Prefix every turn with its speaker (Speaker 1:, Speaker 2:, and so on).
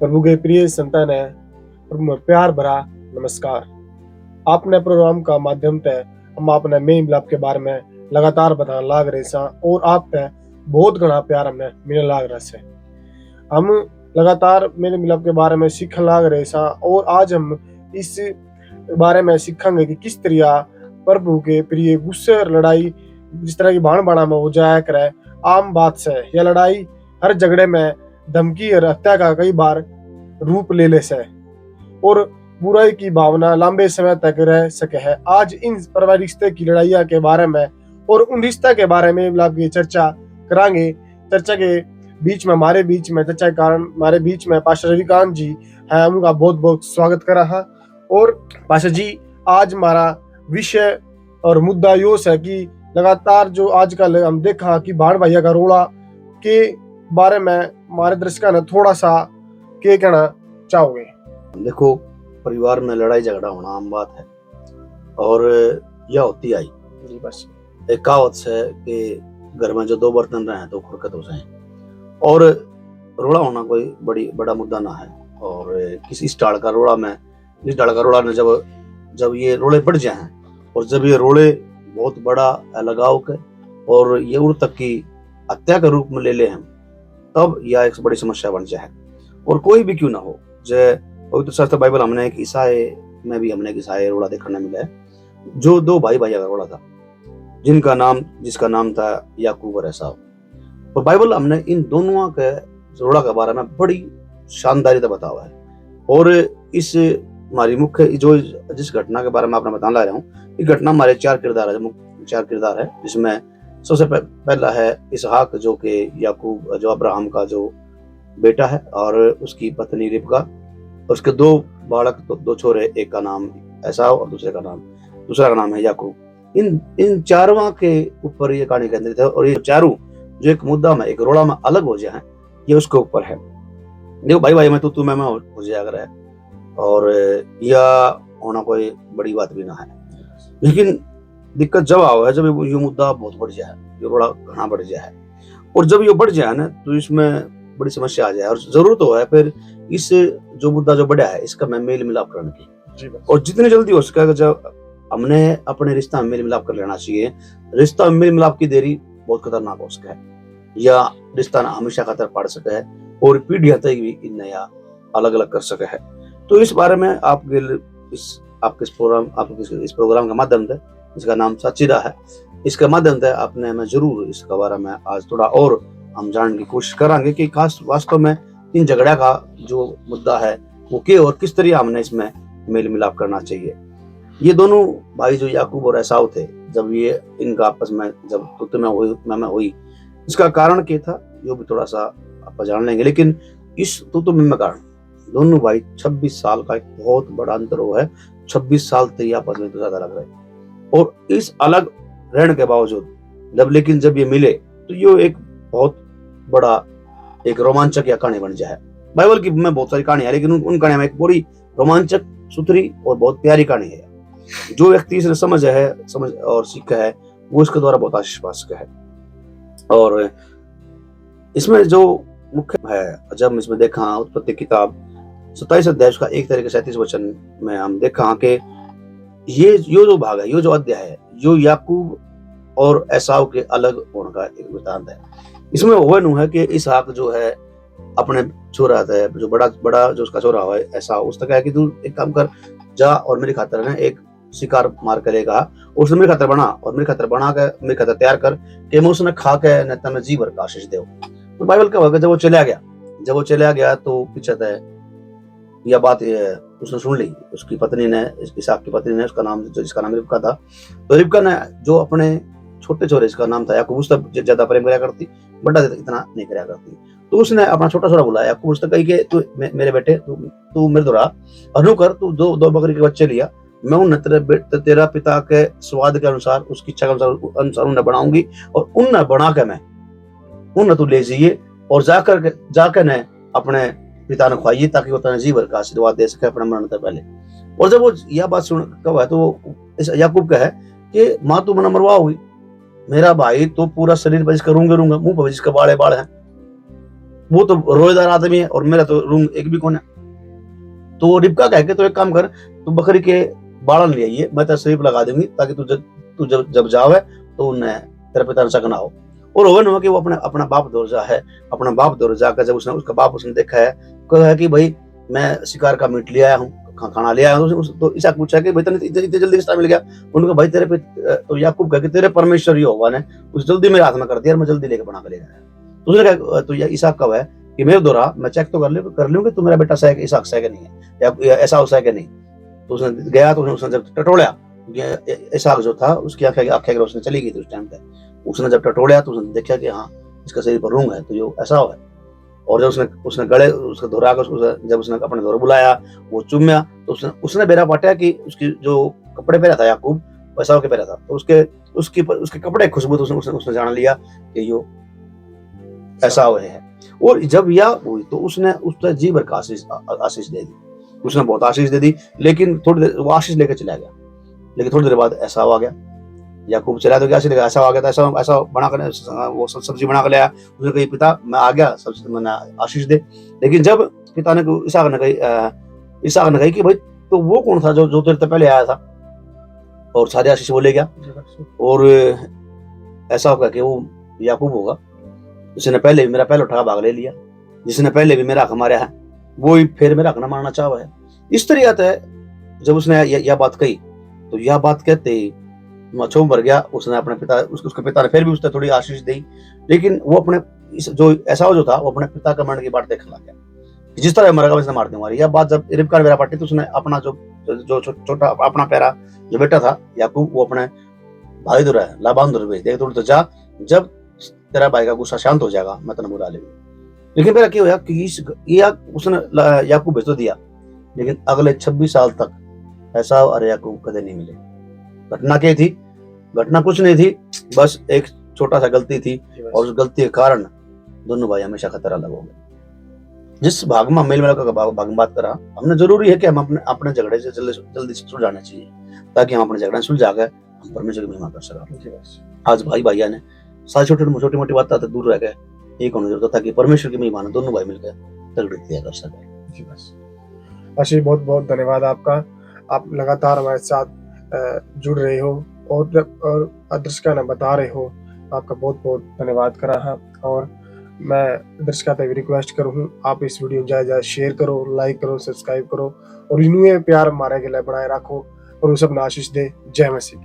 Speaker 1: प्रभु के प्रिय संतान है, प्रभु में प्यार भरा नमस्कार। आपने प्रोग्राम का माध्यम से हम आपने मेन मिलाप के बारे में लगातार बताने लाग रहे सा और आप पे बहुत घना प्यार हमें मिलने लाग रहा से। हम लगातार मेरे मिलाप के बारे में सीखने लाग रहे सा और आज हम इस बारे में सीखेंगे कि किस तरह प्रभु के प्रिय गुस्से और लड़ाई जिस तरह की भाण बाणा में हो जाया करे आम बात से यह लड़ाई हर झगड़े में धमकी और हत्या का कई बार रूप ले ले से और बुराई की भावना लंबे समय तक रह सके है। आज इन परिवारिक रिश्ते की लड़ाइयाँ के बारे में और उन रिश्ते के बारे में की चर्चा करांगे। चर्चा के बीच में हमारे बीच में चर्चा के कारण हमारे बीच में पास्टर रविकांत जी है, उनका बहुत बहुत स्वागत कर रहा। और पास्टर जी, आज हमारा विषय और मुद्दा यो है कि लगातार जो आजकल हम देखा कि भाण भैया का रोड़ा के बारे में हमारे दर्शकों ने थोड़ा सा क्या कहना चाहोगे?
Speaker 2: देखो, परिवार में लड़ाई झगड़ा होना आम बात है और यह होती आई
Speaker 1: जी। बस
Speaker 2: एक कहावत है कि घर में जो दो बर्तन रहे तो खुरकत हो जाए, और रोड़ा होना कोई बड़ा मुद्दा ना है। और किसी स्टाल का रोड़ा में इस डाल का रोड़ा ने जब ये रोड़े बढ़ जाए और जब ये रोड़े बहुत बड़ा लगाव के और ये उड़ तक की हत्या के रूप में ले ले हम, तब यह एक बड़ी समस्या बन जाए। और कोई भी क्यों ना हो, जय पवित्र शास्त्र बाइबल हमने एक ईसाई में भी हमने एक ईसाई रोड़ा देखने मिला है, जो दो भाई का रोड़ा था जिसका नाम था याकूब और एसाव। और बाइबल हमने इन दोनों के रोड़ा के बारे में बड़ी शानदारी से बतावा है। और इस हमारी मुख्य जो जिस घटना के बारे में आपने बताने ला रहा हूँ, ये घटना हमारे चार किरदार है जिसमें सबसे पहला है इसहाक, जो कि याकूब जो अब्राहम का जो बेटा है, और उसकी पत्नी रिबका, उसके दो बालक दो छोरे, एक का नाम एसाव और दूसरा का नाम है याकूब। इन चारों के ऊपर ये कहानी केंद्रित है। और ये चारों जो एक मुद्दा में एक रोड़ा में अलग हो जाए, ये उसके ऊपर है। देखो, भाई में तू मैं हो जाया अगर है, और यह होना कोई बड़ी बात भी ना है। लेकिन दिक्कत जब आओ है जब ये मुद्दा बहुत बढ़ जाए, ये रोड़ा घना बढ़ जाए, और जब ये बढ़ जाए ना तो इसमें बड़ी समस्या आ जाए। और जरूरत हो है फिर इस जो मुद्दा जो बढ़ा है इसका मैं मेल मिलाप करने की, और जितनी जल्दी हो सके जब हमने अपने रिश्ता में मेल मिलाप कर लेना चाहिए। रिश्ता में मेल मिलाप की देरी बहुत खतरनाक हो सके है, या रिश्ता हमेशा खतर पड़ सके है और पीढ़ियां तक भी इन नया अलग अलग कर सके है। तो इस बारे में आपके इस प्रोग्राम के माध्यम से, इसका नाम सच्चिदा है, इसके माध्यम से आपने हमें जरूर इसके बारे में आज थोड़ा और हम जानने की कोशिश करेंगे कि खास वास्तव में इन झगड़ा का जो मुद्दा है वो क्या और किस तरह हमने इसमें मेल मिलाप करना चाहिए। ये दोनों भाई जो याकूब और एसाव थे, जब ये इनका आपस में जब तुत में हुई, इसका कारण क्या था ये भी थोड़ा सा आप जान लेंगे। लेकिन इस तुत में कारण दोनों भाई 26 साल का एक बहुत बड़ा अंतर हुआ है। 26 साल तक ये आपस में तो ज्यादा लग रहे, और इस अलग रहने के बावजूद जब ये मिले तो ये एक बहुत बड़ा एक रोमांचक या कहानी बन जाए। बाइबल की में बहुत सारी कहानी है, लेकिन उन कहानियों में एक बड़ी रोमांचक, सुथरी और बहुत प्यारी कहानी है। जो व्यक्ति इसे समझ और सीखा है वो इसके द्वारा बहुत आशीष पा सका है। और इसमें जो मुख्य है, जब इसमें देखा उत्पत्ति किताब 27 अध्याय का 1 से 37 वचन में हम देखा कि ये जो भाग है, ये जो अध्याय है, जो याकूब और एसाव के अलग होने का एक वृत्तांत है। इसमें वो है कि इसहाक जो है अपने छोरा है, जो बड़ा जो उसका छोरा है एसाव, उसने कहा कि तू एक काम कर, जा और मेरी खातिर ना एक शिकार मार करेगा, उसने मेरे खातिर बना के मेरे खातिर तैयार कर कि मैं उसने खा के न तने जी भर का आशीष दे। तो बाइबल का वाक्य जब वो चला गया तो पीछे है यह बात उसने सुन ली, उसकी पत्नी ने, इसहाक की पत्नी ने, जिसका नाम रिबका था। तो रिबका ने जो अपने छोटे छोरे, जिसका नाम था याकूब, उससे ज्यादा प्रेम कराया करती, बड़ा इतना नहीं कराया करती। तो उसने अपना छोटा छोरा बुलाया याकूब, उसने कही कि तू मेरे बेटे तू मेरे द्वारा अनु कर, तू दो बकरी के बच्चे लिया, मैं उन्हें तेरा पिता के स्वाद के अनुसार, उसकी इच्छा के अनुसार उन्हें बनाऊंगी, और उन्हें बना के मैं उन्हें तू ले जाइए और जाकर ने अपने पिता ने खुआइए, ताकि वो तेरे जीवन का आशीर्वाद दे सके अपने मरण से पहले। और जब वो यह बात सुन कब है तो इस याकूब का है कि माँ तू मना मरवाओगी, मेरा भाई तो पूरा शरीर पर जिसका रूंगा मुंह पर जिसका बाल है, वो तो रोजेदार आदमी है और मेरा तो रूम एक भी कोना। तो रिबका कह के तो एक काम कर, तू बकरी के बाड़न ले आइए, मैं तेरा स्लीप लगा दूंगी ताकि तू जब जावे तो उन्हें तेरे पिता ने शक ना हो। और होवे ना कि वो अपना बाप दौड़ जा है, अपना बाप दौड़ जाकर जब उसने उसका बाप उसने देखा है, कहा है कि भाई मैं शिकार का मीट ले आया हूँ, खाना ले आया हूँ। तो इसहाक पूछा कि भाई तेने इतनी जल्दी किस तरह मिल गया? उन्होंने कहा भाई तेरे पे तो याकूब कहा कि तेरे परमेश्वर यहोवा ने उस जल्दी मेरे हाथ में कर दिया और मैं जल्दी लेके बना के ले आया। तो उसने कहा तो इसहाक कब है कि मेरे दोरा मैं चेक तो कर लूँ कि तू मेरा बेटा सह इसहाक सह के नहीं है या ऐसा हो सह के नहीं। तो उसने गया, तो उसने जब टटोला, इसहाक जो था उसकी आंखें की रोशनी चली गई थी उस टाइम पे। उसने जब टटोला तो उसने देखा कि हाँ इसका शरीर पर रूंग है, तो जो ऐसा है। और जब उसने गले उसके दोहरा कर जब उसने अपने दोहरे बुलाया, वो चुम्या, तो उसने बेरा पाटा कि उसकी जो कपड़े पहना था याकूब वैसा होके पहना था, तो उसके कपड़े खुशबू तो उसने जान लिया कि यो ऐसा हुए है। और जब यह हुई तो उसने उसने जी भर का आशीष दे दी, उसने बहुत आशीष दे दी। लेकिन थोड़ी देर वो आशीष लेकर चला गया, लेकिन थोड़ी देर बाद ऐसा आ गया, याकूब चला तो क्या चलेगा, ऐसा आ गया, ऐसा ऐसा बना कर वो सब्जी बना कर लाया। उसने कही पिता मैं आ गया, सब्जी मैंने आशीष दे। लेकिन जब पिता ने इसहाक ने कही कि भाई तो वो कौन था जो तेरे से पहले आया था, और सारे आशीष वो ले गया। और ऐसा होगा कि वो याकूब होगा जिसने पहले भी मेरा पहले उठा भाग ले लिया, जिसने पहले भी मेरा हक मारा है वो ही फिर मेरा हक ना मारना चाह है। इस तरह आता है। जब उसने यह बात कही तो यह बात कहते ही मछों भर गया। उसने अपने पिता उसके पिता ने फिर भी उसने थोड़ी आशीष दी, लेकिन वो अपने जो ऐसा जो था वो अपने पिता का मरण की बात देखने लग गया, जिस तरह मरेगा वैसे मार दूंगा। यह बात जब रिबका ने मेरा पाटी तो उसने अपना जो छोटा अपना प्यारा जो बेटा था याकूब वो अपने भाई दूर है लाबान दूर भेज दे, तो जा जब तेरा भाई का गुस्सा शांत हो जाएगा मैं तेने बुला लेगा। लेकिन मेरा क्या हुआ कि उसने याकूब भेज तो दिया, लेकिन अगले 26 साल तक ऐसा अरे याकूब कदे नहीं मिले। घटना क्या थी? घटना कुछ नहीं थी, बस एक छोटा सा गलती थी, और उस गलती के कारण दोनों भाई हमेशा खतरा लग हो गए। जिस भाग में मेल मिलाप का भाग में बात करा, हमने जरूरी है कि हम अपने झगड़े से जल्दी से सुलझाना चाहिए, ताकि हम अपने झगड़े सुलझा कर हम परमेश्वर की महिमा कर सकें। आज भाई भैया ने सारी छोटी मोटी बात से दूर रह गए, एक होने जरूरत था कि परमेश्वर की महिमा दोनों भाई मिलकर तगड़ी किया कर सके।
Speaker 1: आशीष बहुत बहुत धन्यवाद आपका। आप लगातार हमारे साथ जुड़ रहे हो और दर्शकों ने बता रहे हो, आपका बहुत बहुत धन्यवाद करा है। और मैं दर्शकों से रिक्वेस्ट करूँ आप इस वीडियो ज्यादा शेयर करो, लाइक करो, सब्सक्राइब करो और इन्हें प्यार हमारे के लिए बनाए रखो और वो सब आशीष दे। जय मसीह।